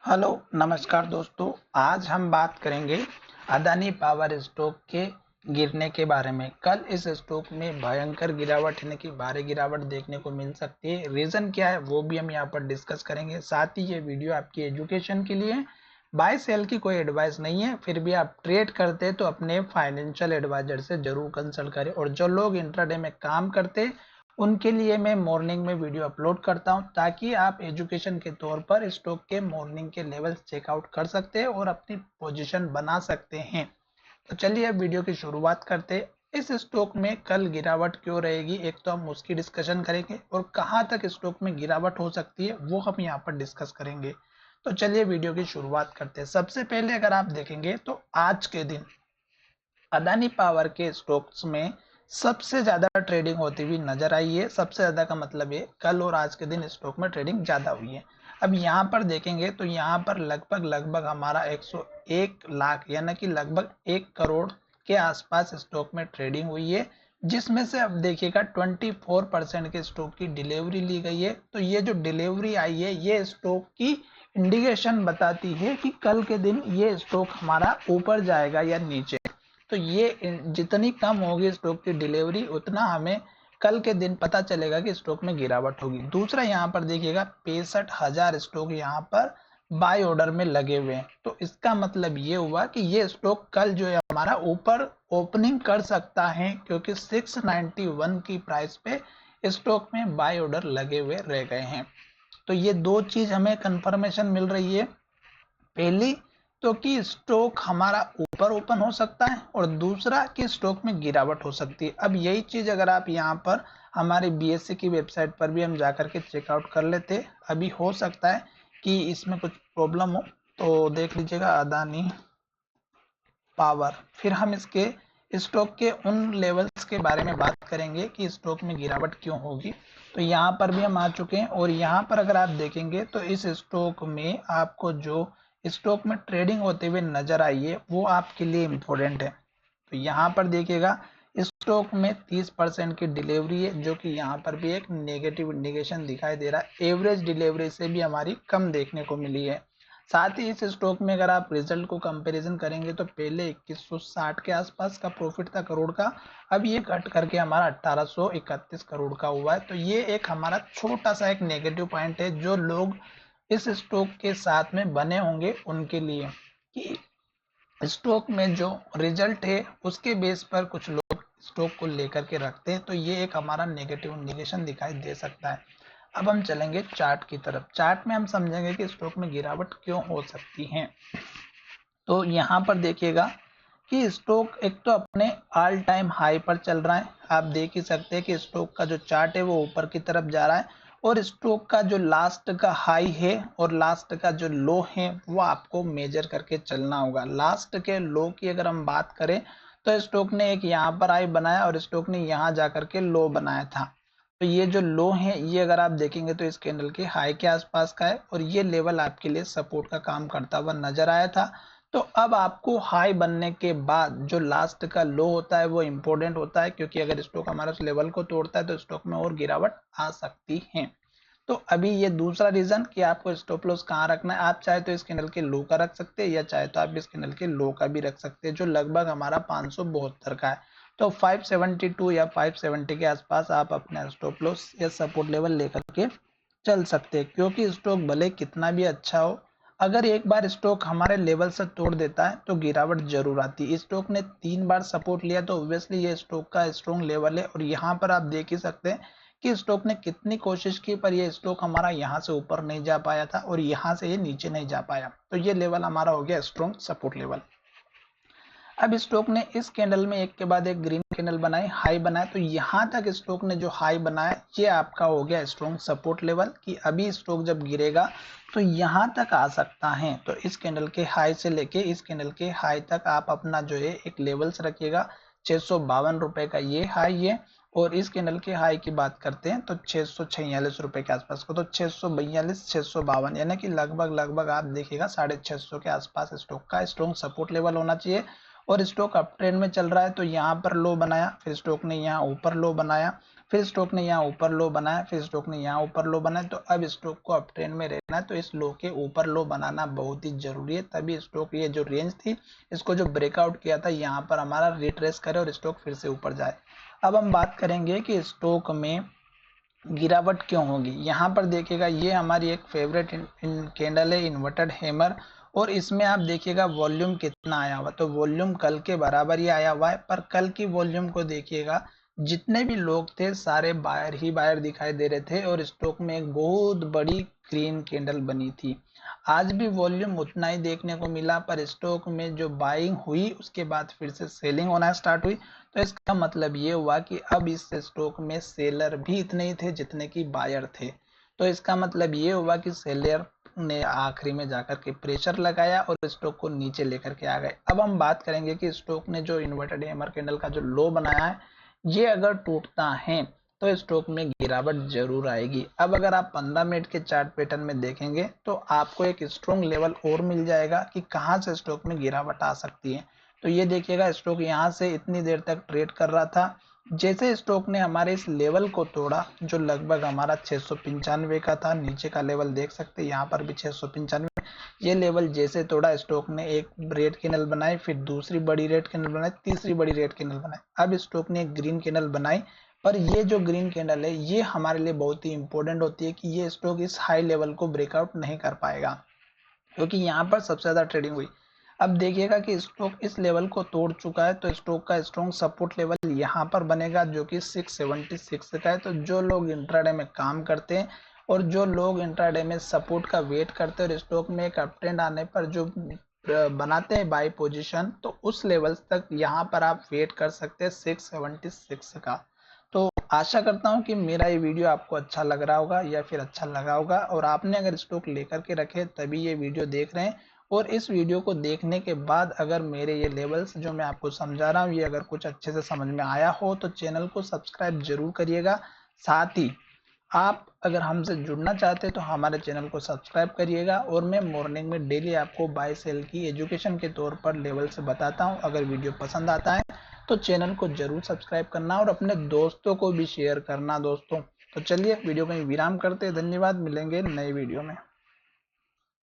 Hello नमस्कार दोस्तों। आज हम बात करेंगे अदानी पावर स्टॉक के गिरने के बारे में। कल इस स्टॉक में भयंकर गिरावट यानी कि भारी गिरावट देखने को मिल सकती है। रीजन क्या है वो भी हम यहाँ पर डिस्कस करेंगे। साथ ही ये वीडियो आपकी एजुकेशन के लिए बाय सेल की कोई एडवाइस नहीं है। फिर भी आप ट्रेड करते हैं तो अपने फाइनेंशियल एडवाइजर से जरूर कंसल्ट करें। और जो लोग इंट्राडे में काम करते उनके लिए मैं मॉर्निंग में वीडियो अपलोड करता हूं ताकि आप एजुकेशन के तौर पर स्टॉक के मॉर्निंग के लेवल्स चेकआउट कर सकते हैं और अपनी पोजीशन बना सकते हैं। तो चलिए अब वीडियो की शुरुआत करते हैं। इस स्टॉक में कल गिरावट क्यों रहेगी, एक तो हम उसकी डिस्कशन करेंगे और कहां तक स्टॉक में गिरावट हो सकती है वो हम यहाँ पर डिस्कस करेंगे। तो चलिए वीडियो की शुरुआत करते हैं। सबसे पहले अगर आप देखेंगे तो आज के दिन अदानी पावर के स्टॉक्स में सबसे ज्यादा ट्रेडिंग होती हुई नजर आई है। सबसे ज्यादा का मतलब है कल और आज के दिन स्टॉक में ट्रेडिंग ज्यादा हुई है। अब यहाँ पर देखेंगे तो यहाँ पर लगभग हमारा 101 लाख यानी कि लगभग 1 करोड़ के आसपास स्टॉक में ट्रेडिंग हुई है, जिसमें से अब देखिएगा 24% के स्टॉक की डिलीवरी ली गई है। तो ये जो डिलीवरी आई है ये स्टॉक की इंडिकेशन बताती है कि कल के दिन ये स्टॉक हमारा ऊपर जाएगा या नीचे। तो ये जितनी कम होगी स्टॉक की डिलीवरी उतना हमें कल के दिन पता चलेगा कि स्टॉक में गिरावट होगी। दूसरा यहाँ पर देखिएगा 65,000 स्टॉक यहाँ पर बाय ऑर्डर में लगे हुए हैं। तो इसका मतलब ये हुआ कि ये स्टॉक कल जो है हमारा ऊपर ओपनिंग कर सकता है, क्योंकि 691 की प्राइस पे स्टॉक में बाय ऑर्डर लगे हुए रह गए हैं। तो ये दो चीज हमें कंफर्मेशन मिल रही है। पहली तो कि स्टॉक हमारा ऊपर ओपन हो सकता है और दूसरा कि स्टॉक में गिरावट हो सकती है। अब यही चीज अगर आप यहाँ पर हमारे बीएससी की वेबसाइट पर भी हम जाकर के चेकआउट कर लेते, अभी हो सकता है कि इसमें कुछ प्रॉब्लम हो। तो देख लीजिएगा अदानी पावर, फिर हम इसके स्टॉक के उन लेवल्स के बारे में बात करेंगे कि स्टॉक में गिरावट क्यों होगी। तो यहाँ पर भी हम आ चुके हैं और यहाँ पर अगर आप देखेंगे तो इस स्टॉक में आपको जो स्टॉक में ट्रेडिंग होते हुए नजर आई है वो आपके लिए इम्पोर्टेंट है। तो यहाँ पर देखिएगा स्टॉक में 30% की डिलीवरी है, जो कि यहाँ पर भी एक नेगेटिव इंडिकेशन दिखाई दे रहा है। एवरेज डिलीवरी से भी हमारी कम देखने को मिली है। साथ ही इस स्टॉक में अगर आप रिजल्ट को कंपैरिजन करेंगे तो पहले 2160 के आसपास का प्रॉफिट था करोड़ का, अब ये घट करके हमारा 1831 करोड़ का हुआ है। तो ये एक हमारा छोटा सा एक नेगेटिव पॉइंट है जो लोग इस स्टॉक के साथ में बने होंगे उनके लिए, कि स्टॉक में जो रिजल्ट है उसके बेस पर कुछ लोग स्टॉक को लेकर के रखते हैं। तो ये एक हमारा नेगेटिव इंडिकेशन दिखाई दे सकता है। अब हम चलेंगे चार्ट की तरफ। चार्ट में हम समझेंगे कि स्टॉक में गिरावट क्यों हो सकती है। तो यहाँ पर देखिएगा कि स्टॉक एक तो अपने ऑल टाइम हाई पर चल रहा है। आप देख ही सकते हैं कि स्टॉक का जो चार्ट है वो ऊपर की तरफ जा रहा है और स्टॉक का जो लास्ट का हाई है और लास्ट का जो लो है वो आपको मेजर करके चलना होगा। लास्ट के लो की अगर हम बात करें तो स्टॉक ने एक यहाँ पर हाई बनाया और स्टॉक ने यहाँ जाकर के लो बनाया था। तो ये जो लो है ये अगर आप देखेंगे तो इस कैंडल के हाई के आसपास का है और ये लेवल आपके लिए सपोर्ट का काम करता हुआ नजर आया था। तो अब आपको हाई बनने के बाद जो लास्ट का लो होता है वो इंपॉर्टेंट होता है, क्योंकि अगर स्टॉक हमारा उस लेवल को तोड़ता है तो स्टॉक में और गिरावट आ सकती है। तो अभी ये दूसरा रीजन कि आपको स्टॉप लॉस कहाँ रखना है। आप चाहे तो इस कैंडल के लो का रख सकते हैं या चाहे तो आप इस कैंडल के लो का भी रख सकते हैं, जो लगभग हमारा 572 का है। तो 572 या 570 के आसपास आप अपना स्टॉप लॉस या सपोर्ट लेवल लेकर के चल सकते हैं, क्योंकि स्टॉक भले कितना भी अच्छा हो, अगर एक बार स्टॉक हमारे लेवल से तोड़ देता है तो गिरावट जरूर आती है। स्टॉक ने 3 बार सपोर्ट लिया तो ऑब्वियसली ये स्टॉक का स्ट्रॉन्ग लेवल है और यहाँ पर आप देख ही सकते हैं कि स्टॉक ने कितनी कोशिश की पर ये स्टॉक हमारा यहाँ से ऊपर नहीं जा पाया था और यहाँ से ये नीचे नहीं जा पाया। तो ये लेवल हमारा हो गया स्ट्रॉन्ग सपोर्ट लेवल। अब स्टॉक ने इस कैंडल में एक के बाद एक ग्रीन कैंडल बनाई, हाई बनाया। तो यहाँ तक स्टॉक ने जो हाई बनाया ये आपका हो गया स्ट्रॉन्ग सपोर्ट लेवल, कि अभी स्टॉक जब गिरेगा तो यहाँ तक आ सकता है। तो इस कैंडल के हाई से लेके इस कैंडल के हाई तक आप अपना जो है एक लेवल्स रखिएगा। 652 रुपए का ये हाई है और इस कैंडल के हाई की बात करते हैं तो 646 रुपए के आसपास को। तो 642 652 यानी कि लगभग आप देखिएगा 650 के आसपास स्टॉक का स्ट्रॉन्ग सपोर्ट लेवल होना चाहिए। और स्टॉक अप ट्रेंड में चल रहा है तो यहाँ पर लो बनाया, फिर स्टॉक ने यहाँ ऊपर लो बनाया, फिर स्टॉक ने यहाँ ऊपर लो बनाया, फिर स्टॉक ने यहाँ ऊपर लो बनाया। तो अब स्टॉक को अप ट्रेंड में रहना है तो इस लो के ऊपर लो बनाना बहुत ही जरूरी है, तभी स्टॉक ये जो रेंज थी इसको जो ब्रेकआउट किया था यहाँ पर हमारा रिट्रेस करे और स्टॉक फिर से ऊपर जाए। अब हम बात करेंगे कि स्टॉक में गिरावट क्यों होगी। यहाँ पर देखिएगा ये हमारी एक फेवरेट कैंडल है, इन्वर्टेड हैमर, और इसमें आप देखिएगा वॉल्यूम कितना आया हुआ, तो वॉल्यूम कल के बराबर ही आया हुआ है। पर कल की वॉल्यूम को देखिएगा, जितने भी लोग थे सारे बायर ही बायर दिखाई दे रहे थे और स्टॉक में एक बहुत बड़ी ग्रीन कैंडल बनी थी। आज भी वॉल्यूम उतना ही देखने को मिला, पर स्टॉक में जो बाइंग हुई उसके बाद फिर से सेलिंग होना स्टार्ट हुई। तो इसका मतलब ये हुआ कि अब इस स्टॉक में सेलर भी इतने ही थे जितने की बायर थे। तो इसका मतलब ये हुआ कि सेलर ने आखिरी में जाकर के प्रेशर लगाया और स्टॉक को नीचे लेकर के आ गए। अब हम बात करेंगे कि स्टॉक ने जो इन्वर्टेड हैमर कैंडल का जो लो बनाया है ये अगर टूटता है तो स्टॉक में गिरावट जरूर आएगी। अब अगर आप 15 मिनट के चार्ट पैटर्न में देखेंगे तो आपको एक स्ट्रॉन्ग लेवल और मिल जाएगा कि कहां से स्टॉक में गिरावट आ सकती है। तो ये देखिएगा स्टॉक यहां से इतनी देर तक ट्रेड कर रहा था, जैसे स्टॉक ने हमारे इस लेवल को तोड़ा जो लगभग हमारा 695 का था, नीचे का लेवल देख सकते हैं यहाँ पर भी 695, ये लेवल जैसे तोड़ा स्टॉक ने एक रेड कैंडल बनाई, फिर दूसरी बड़ी रेड कैंडल बनाई, तीसरी बड़ी रेड कैंडल बनाई, अब स्टॉक ने एक ग्रीन कैंडल बनाई। पर ये जो ग्रीन कैंडल है ये हमारे लिए बहुत ही इंपॉर्टेंट होती है कि ये स्टॉक इस हाई लेवल को ब्रेकआउट नहीं कर पाएगा, क्योंकि यहाँ पर सबसे ज्यादा ट्रेडिंग हुई। अब देखिएगा कि स्टॉक इस लेवल को तोड़ चुका है तो स्टॉक का स्ट्रॉन्ग सपोर्ट लेवल यहाँ पर बनेगा जो कि 676 का है। तो जो लोग इंट्राडे में काम करते हैं और जो लोग इंट्राडे में सपोर्ट का वेट करते हैं और स्टॉक में एक अप ट्रेंड आने पर जो बनाते हैं बाई पोजीशन, तो उस लेवल तक यहाँ पर आप वेट कर सकते हैं 676 का। तो आशा करता हूं कि मेरा ये वीडियो आपको अच्छा लग रहा होगा या फिर अच्छा लगा होगा, और आपने अगर स्टॉक लेकर के रखे तभी ये वीडियो देख रहे हैं। और इस वीडियो को देखने के बाद अगर मेरे ये लेवल्स जो मैं आपको समझा रहा हूँ ये अगर कुछ अच्छे से समझ में आया हो तो चैनल को सब्सक्राइब जरूर करिएगा। साथ ही आप अगर हमसे जुड़ना चाहते हैं तो हमारे चैनल को सब्सक्राइब करिएगा, और मैं मॉर्निंग में डेली आपको बाय सेल की एजुकेशन के तौर पर लेवल से बताता हूं। अगर वीडियो पसंद आता है तो चैनल को जरूर सब्सक्राइब करना और अपने दोस्तों को भी शेयर करना दोस्तों। तो चलिए वीडियो को विराम करते हैं, धन्यवाद, मिलेंगे नए वीडियो में।